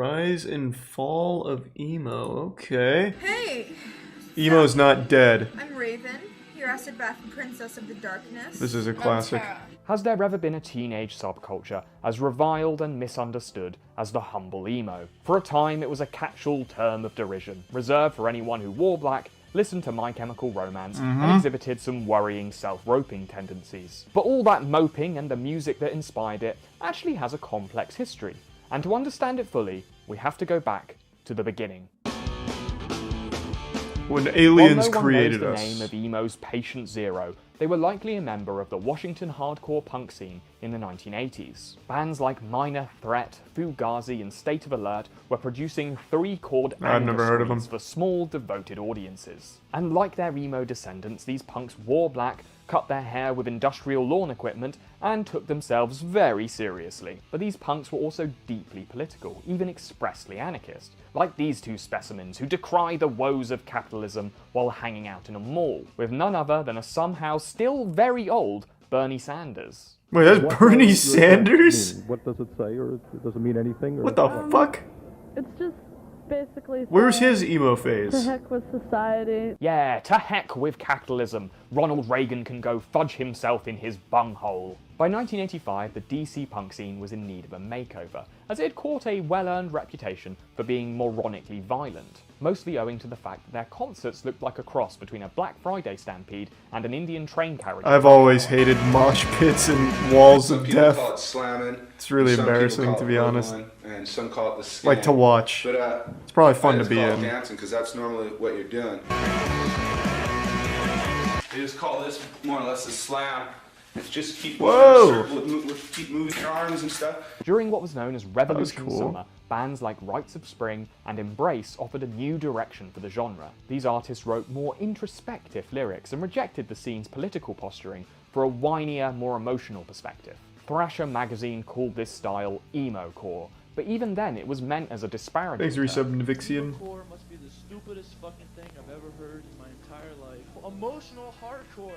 Rise and fall of emo. Okay. Hey! Emo's not dead. I'm Raven, your acid bath princess of the darkness. This is a classic. Has there ever been a teenage subculture as reviled and misunderstood as the humble emo? For a time, it was a catch-all term of derision, reserved for anyone who wore black, listened to My Chemical Romance, and exhibited some worrying self-roping tendencies. But all that moping and the music that inspired it actually has a complex history. And to understand it fully, we have to go back to the beginning. When aliens While no one created knows us. the name of emo's Patient Zero, they were likely a member of the Washington hardcore punk scene in the 1980s. Bands like Minor Threat, Fugazi, and State of Alert were producing three-chord I've never heard of them. for small, devoted audiences. And like their emo descendants, these punks wore black, cut their hair with industrial lawn equipment, and took themselves very seriously. But these punks were also deeply political, even expressly anarchist, like these two specimens who decry the woes of capitalism while hanging out in a mall, with none other than a somehow still very old Bernie Sanders. Wait, that's Bernie Sanders? What does it say, or it doesn't mean anything? Or What the fuck? It's just basically Where's saying, his emo to phase? heck with society. Yeah, to heck with capitalism. Ronald Reagan can go fudge himself in his bunghole. By 1985, the DC punk scene was in need of a makeover, as it had caught a well-earned reputation for being moronically violent, mostly owing to the fact that their concerts looked like a cross between a Black Friday stampede and an Indian train carriage. I've always hated mosh pits and walls Some of people death. call it slamming. It's really some people embarrassing, call to it be honest. whittling, and some call it the skin. Like to watch. But It's probably fun I to just be call it in. dancing because that's normally what you're doing. They just call this more or less a slam. It's just keep Whoa! going in a circle, keep moving your arms and stuff. During what was known as Revolution cool. Summer, bands like Rites of Spring and Embrace offered a new direction for the genre. These artists wrote more introspective lyrics and rejected the scene's political posturing for a whinier, more emotional perspective. Thrasher magazine called this style emo-core, but even then it was meant as a disparaging Thanks, term. Resub Nivixian. Hardcore must be the stupidest fucking thing I've ever heard in my entire life. Emotional hardcore.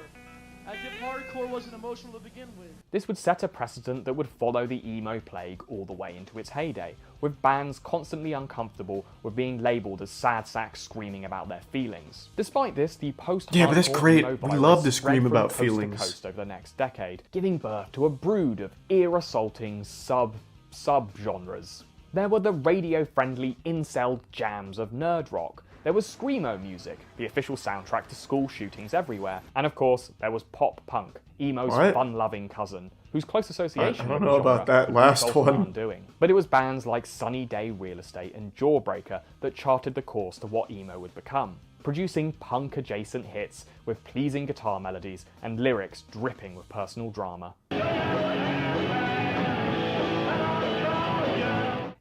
As if hardcore wasn't emotional to begin with. This would set a precedent that would follow the emo plague all the way into its heyday, with bands constantly uncomfortable with being labelled as sad sacks screaming about their feelings. Despite this, the post-hardcore Yeah, but that's great. emo We virus love to spread scream from about coast to feelings. coast over the next decade, giving birth to a brood of ear-assaulting sub-genres. There were the radio-friendly incel jams of nerd rock. There was screamo music, the official soundtrack to school shootings everywhere. And of course, there was pop punk, emo's What? fun-loving cousin, whose close association I don't with know the genre about that was last also one. undoing. But it was bands like Sunny Day Real Estate and Jawbreaker that charted the course to what emo would become, producing punk-adjacent hits with pleasing guitar melodies and lyrics dripping with personal drama.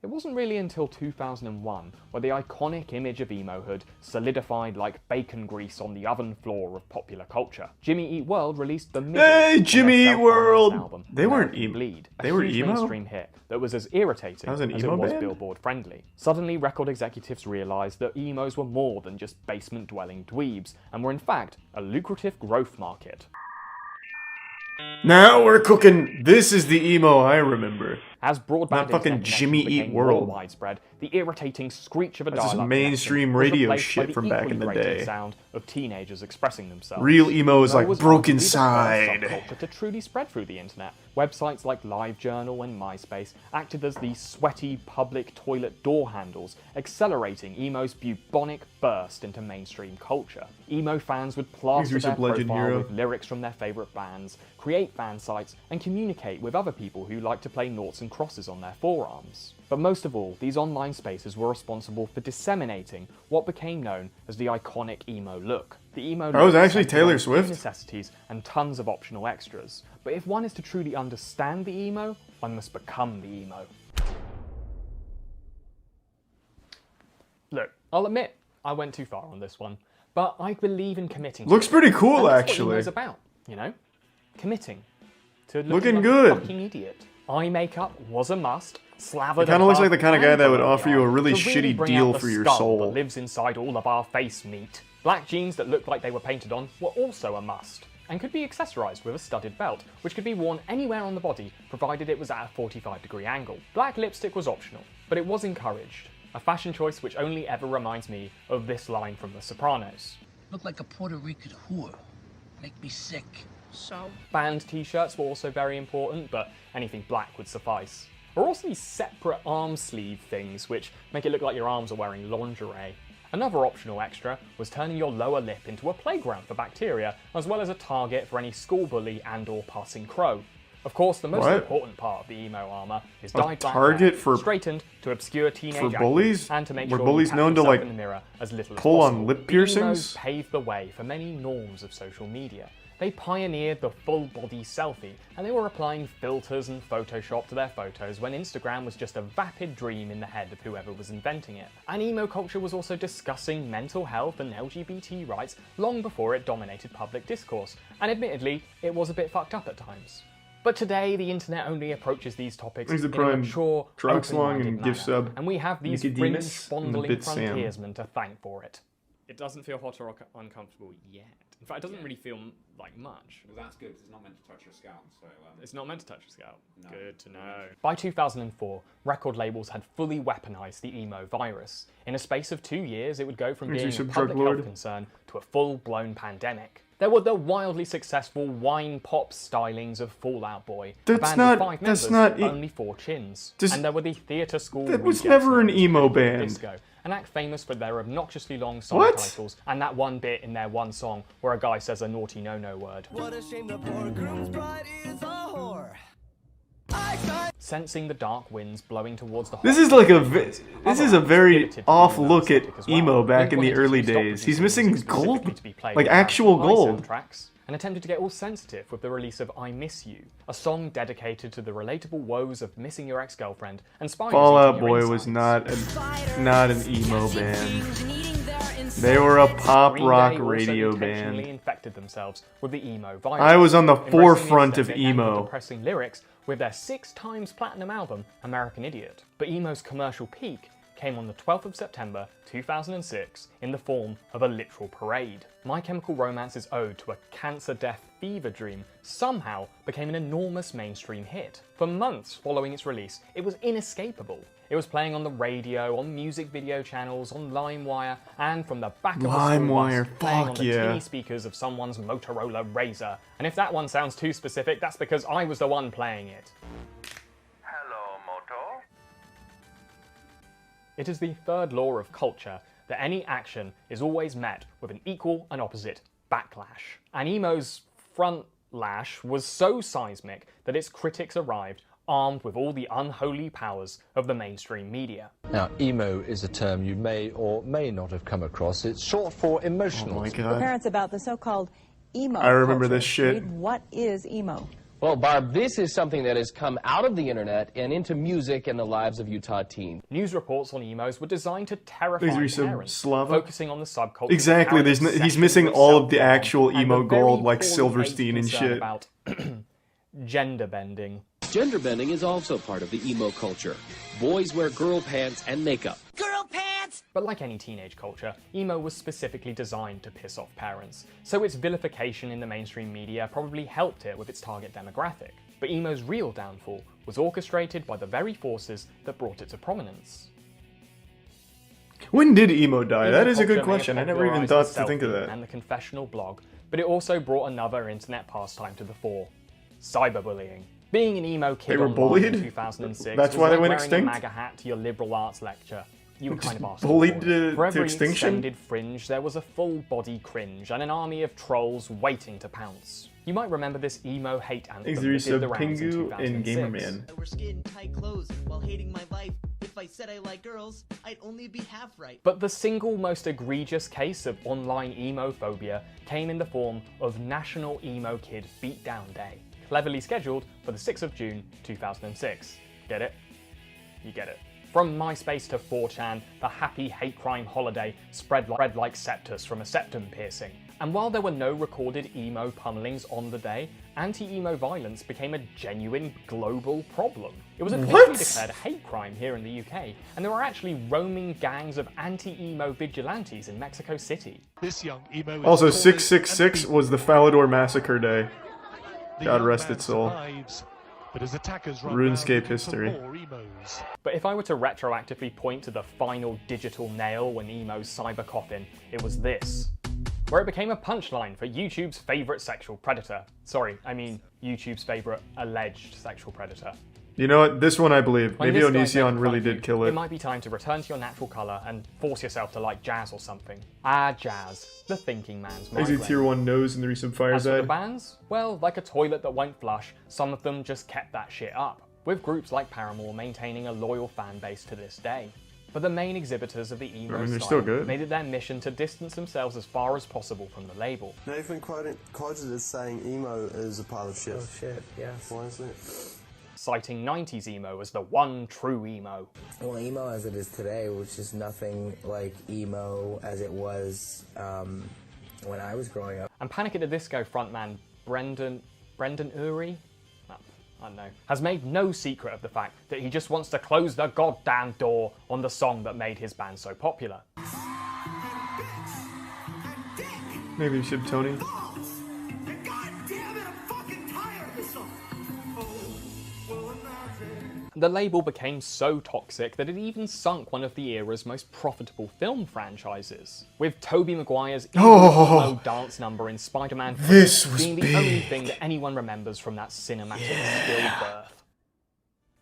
It wasn't really until 2001 where the iconic image of emohood solidified like bacon grease on the oven floor of popular culture. Jimmy Eat World released The Middle, Hey, on Jimmy their Eat World! self-financed album, They weren't American emo. Bleed, a They were huge emo? mainstream hit that was as irritating That was an as emo it was band? Billboard friendly. Suddenly, record executives realized that emos were more than just basement-dwelling dweebs, and were in fact a lucrative growth market. Now we're cooking. This is the emo I remember. As broadband Not fucking internet Jimmy connections Eat became World. more widespread, the irritating screech of a That's just dial-up mainstream connection was radio replaced by shit the from back in equally the grating day. sound of teenagers expressing themselves. Real emo is Emo like was Broken arguably the first Side. subculture to truly spread through the internet. Websites like LiveJournal and MySpace acted as the sweaty public toilet door handles, accelerating emo's bubonic burst into mainstream culture. Emo fans would plaster their Resub Legend profile Hero. with lyrics from their favourite bands, create fan sites, and communicate with other people who like to play noughts and crosses on their forearms. But most of all, these online spaces were responsible for disseminating what became known as the iconic emo look. The emo That was look actually centered on Taylor key Swift. necessities and tons of optional extras. But if one is to truly understand the emo, one must become the emo. Look, I'll admit, I went too far on this one, but I believe in committing. Looks to it. pretty cool, And that's actually. What emo's about, you know, committing to Looking like good. a fucking idiot. Eye makeup was a must. Slathered It kinda looks above like the kinda guy and that would below offer the you a eye really to shitty bring deal out the for your skull soul. that lives inside all of our face meat. Black jeans that looked like they were painted on were also a must, and could be accessorized with a studded belt, which could be worn anywhere on the body, provided it was at a 45-degree angle. Black lipstick was optional, but it was encouraged, a fashion choice which only ever reminds me of this line from The Sopranos. Look like a Puerto Rican whore. Make me sick. So. Band t-shirts were also very important, but anything black would suffice. There are also these separate arm sleeve things which make it look like your arms are wearing lingerie. Another optional extra was turning your lower lip into a playground for bacteria, as well as a target for any school bully and or passing crow. Of course, the most important part of the emo armor is dyed black hair, straightened to obscure teenage bullies? and to make Were sure bullies you known to, yourself like, in the mirror as little as pull possible. on lip The piercings? emos paved the way for many norms of social media. They pioneered the full-body selfie, and they were applying filters and Photoshop to their photos when Instagram was just a vapid dream in the head of whoever was inventing it. And emo culture was also discussing mental health and LGBT rights long before it dominated public discourse, and admittedly, it was a bit fucked up at times. But today, the internet only approaches these topics in a mature, open-minded manner, and we have these fringe-fondling frontiersmen to thank for it. It doesn't feel hot or uncomfortable yet. In fact, it doesn't really feel like much. Well, that's good, because it's not meant to touch your scalp, so... It's not meant to touch your scalp. No. Good to know. By 2004, record labels had fully weaponized the emo virus. In a space of 2 years, it would go from being a public health concern to a full-blown pandemic. There were the wildly successful wine pop stylings of Fall Out Boy, a band of 5 members with only 4 chins. And there were the theatre school... That was never an emo band. Disco, an act famous for their obnoxiously long song titles, and that one bit in their one song where a guy says a naughty no-no word. What a shame the poor groom's bride is a whore. Sensing the dark winds blowing towards the This is like a very off look at emo back in the early days. He's missing gold, like actual gold. And attempted to get all sensitive with the release of I Miss You, a song dedicated to the relatable woes of missing your ex-girlfriend and spying. Fall Out Boy was not an emo band. They were a pop rock radio band. Infected themselves with the emo virus. I was on the forefront of emo. Depressing lyrics with their 6 times platinum album American Idiot. But emo's commercial peak came on the 12th of September 2006 in the form of a literal parade. My Chemical Romance's ode to a cancer death fever dream somehow became an enormous mainstream hit. For months following its release, it was inescapable. It was playing on the radio, on music video channels, on LimeWire, and from the back of a school bus, playing on the tinny speakers of someone's Motorola Razr. And if that one sounds too specific, that's because I was the one playing it. It is the third law of culture that any action is always met with an equal and opposite backlash. And emo's front lash was so seismic that its critics arrived armed with all the unholy powers of the mainstream media. Now, emo is a term you may or may not have come across. It's short for emotional. Oh my God. Parents about the so-called emo I remember culture. this shit. Read, what is emo? Well, Barb, this is something that has come out of the internet and into music and the lives of Utah teens. News reports on emos were designed to terrify parents, Slava? focusing on the subculture. Exactly, he's missing all of the actual emo gold like Silverstein and shit. About gender bending. Gender bending is also part of the emo culture. Boys wear girl pants and makeup. Girl pants! But like any teenage culture, emo was specifically designed to piss off parents, so its vilification in the mainstream media probably helped it with its target demographic. But emo's real downfall was orchestrated by the very forces that brought it to prominence. When did emo die? Emo that is a culture good question. may I have never even popularized thought to think of the that. selfie and the confessional blog, but it also brought another internet pastime to the fore: cyberbullying. Being an emo kid They were online bullied? in 2006 That's was why they like went wearing extinct? a MAGA hat to your liberal arts lecture. You were kind of asked bullied for it. For to every extinction? extended fringe, there was a full-body cringe and an army of trolls waiting to pounce. You might remember this emo hate anthem that did the rounds in 2006. and Gamerman. I wear skin tight clothes while hating my life. If I said I like girls, I'd only be half right. But the single most egregious case of online emo-phobia came in the form of National Emo Kid Beatdown Day, cleverly scheduled for the 6th of June 2006. Get it? You get it. From MySpace to 4chan, the happy hate crime holiday spread like septus from a septum piercing. And while there were no recorded emo pummelings on the day, anti-emo violence became a genuine global problem. It was officially declared a hate crime here in the UK, and there were actually roaming gangs of anti-emo vigilantes in Mexico City. This young emo is Also, 666 was the Falador Massacre Day. God rest its soul. But as attackers run RuneScape history. But if I were to retroactively point to the final digital nail in emo's cyber coffin, it was this. Where it became a punchline for YouTube's favourite sexual predator. Sorry, I mean YouTube's favourite alleged sexual predator. You know what? This one I believe. When Maybe this guy's Onision making really fun of you, did kill it. It might be time to return to your natural colour and force yourself to like jazz or something. Ah, jazz. The thinking man's Easy migraine. tier 1 nose in the recent As for the Fireside. bands, well, like a toilet that won't flush, some of them just kept that shit up, with groups like Paramore maintaining a loyal fan base to this day. But the main exhibitors of the emo they're style still good. made it their mission to distance themselves as far as possible from the label. Nathan quoted as saying emo is a pile of shit. Oh shit, yes. Why is that? Citing 90s emo as the one true emo. Well, emo as it is today, which is nothing like emo as it was when I was growing up. And Panic at the Disco frontman Brendan Urie? I don't know, has made no secret of the fact that he just wants to close the goddamn door on the song that made his band so popular. Maybe you should, Tony. The label became so toxic that it even sunk one of the era's most profitable film franchises, with Tobey Maguire's emo dance number in Spider-Man 3 being the only thing that anyone remembers from that cinematic stillbirth.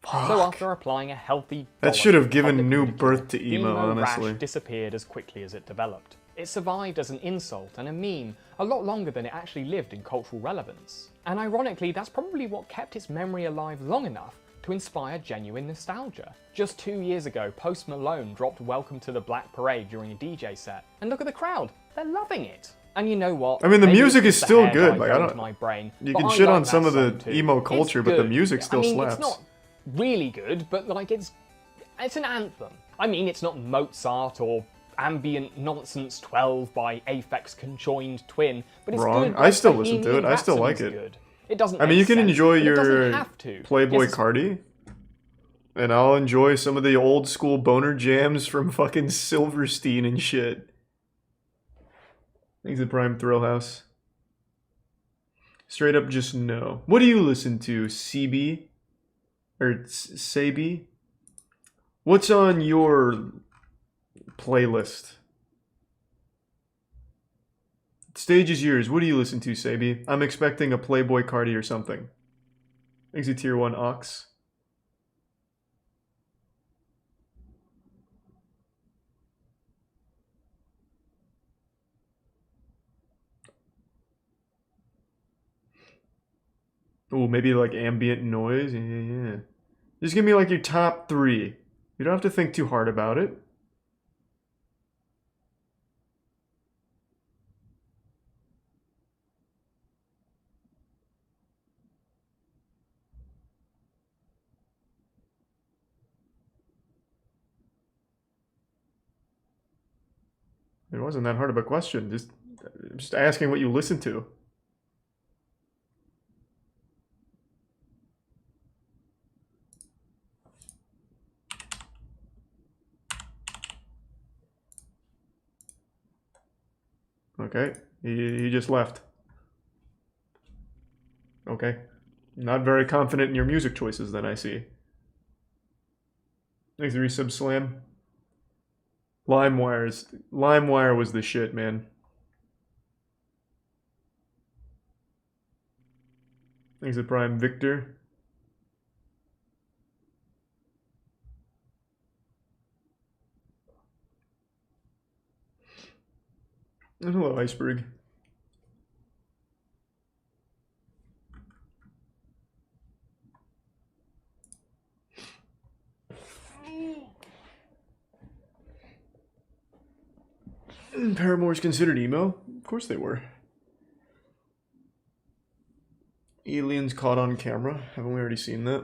So after applying a healthy that should have given new birth to emo, honestly. Rash disappeared as quickly as it developed. It survived as an insult and a meme a lot longer than it actually lived in cultural relevance. And ironically, that's probably what kept its memory alive long enough to inspire genuine nostalgia. Just 2 years ago, Post Malone dropped Welcome to the Black Parade during a DJ set. And look at the crowd, they're loving it. And you know what? I mean, the Maybe music it's is the still hair good. dye Like, going I to my brain, You but can I shit like on that some of song the too. emo It's culture, but the good. music still I mean, slaps. It's not really good, but like it's an anthem. I mean, it's not Mozart or Ambient Nonsense 12 by Aphex Conjoined Twin, but it's Wrong. good. I still Bohemian listen to it. I still like Rhapsody's it. Good. It doesn't. I mean, make you can sense, enjoy but it doesn't your have to. Playboy Yes, Cardi, and I'll enjoy some of the old school boner jams from fucking Silverstein and shit. Thanks to Prime Thrill House. Straight up, just no. What do you listen to, CB? Or Sabi? What's on your playlist? Stage is yours. What do you listen to, Sabi? I'm expecting a Playboy Cardi or something. Thanks to Tier 1 Ox. Ooh, maybe like ambient noise. Yeah. Just give me like your top 3. You don't have to think too hard about it. It wasn't that hard of a question. Just asking what you listen to. Okay, he just left. Okay. Not very confident in your music choices then, I see. Thanks, resub slam. LimeWire was the shit, man. Thanks to Prime Victor. And hello, Iceberg. Paramore's considered emo? Of course they were. Aliens caught on camera. Haven't we already seen that?